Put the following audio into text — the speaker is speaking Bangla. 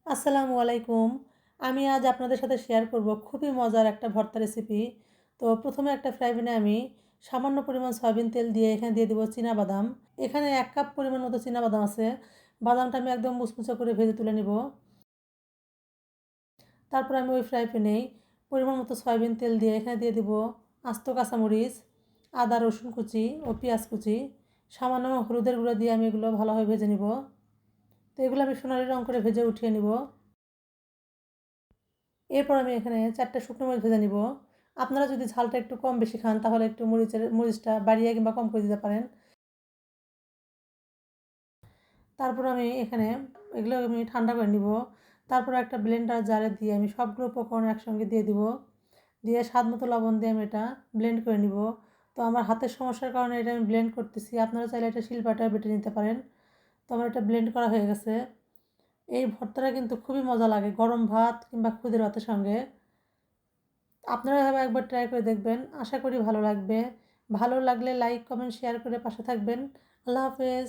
আসসালামু আলাইকুম। আমি আজ আপনাদের সাথে শেয়ার করব খুবই মজার একটা ভর্তা রেসিপি। তো প্রথমে একটা ফ্রাই প্যানে আমি সামান্য পরিমাণ সয়াবিন তেল দিয়ে এখানে দিয়ে দেব চীনাবাদাম। এখানে ১ কাপ পরিমাণ মতো চীনাবাদাম আছে। বাদামটা আমি একদম মুচমুচে করে ভেজে তুলে নিব। তারপর আমি ওই ফ্রাই প্যানেই পরিমাণ মতো সয়াবিন তেল দিয়ে এখানে দিয়ে দেব আস্ত কাঁচামরিচ, আদা রসুন কুচি ও পেঁয়াজ কুচি, সামান্য হলুদের গুঁড়ো দিয়ে আমি এগুলো ভালোভাবে ভেজে নিব। তো এগুলো আমি সোনালি রং করে ভেজে উঠিয়ে নিব। এরপর আমি এখানে ৪টা শুকনো মরিচ ভেজে নিব। আপনারা যদি ঝালটা একটু কম বেশি খান তাহলে একটু মরিচটা বাড়িয়ে কিংবা কম করে দিতে পারেন। তারপর আমি এখানে এগুলো আমি ঠান্ডা করে নিব। তারপর একটা ব্লেন্ডার জারে দিয়ে আমি সবগুলো উপকরণ একসঙ্গে দিয়ে দিব। দিয়ে স্বাদ মতো লবণ দিয়ে আমি এটা ব্লেন্ড করে নিব। তো আমার হাতের সমস্যার কারণে এটা আমি ব্লেন্ড করতেছি। আপনারা চাইলে এটা শিলপাটায় বেটে নিতে পারেন। তো আমার এটা ব্লেন্ড করা হয়ে গেছে। এই ভর্তাটা কিন্তু খুবই মজা লাগে গরম ভাত কিংবা খুদের ভাতের সঙ্গে। আপনারা এভাবে একবার ট্রাই করে দেখবেন। আশা করি ভালো লাগবে। ভালো লাগলে লাইক, কমেন্ট, শেয়ার করে পাশে থাকবেন। আল্লাহ হাফেজ।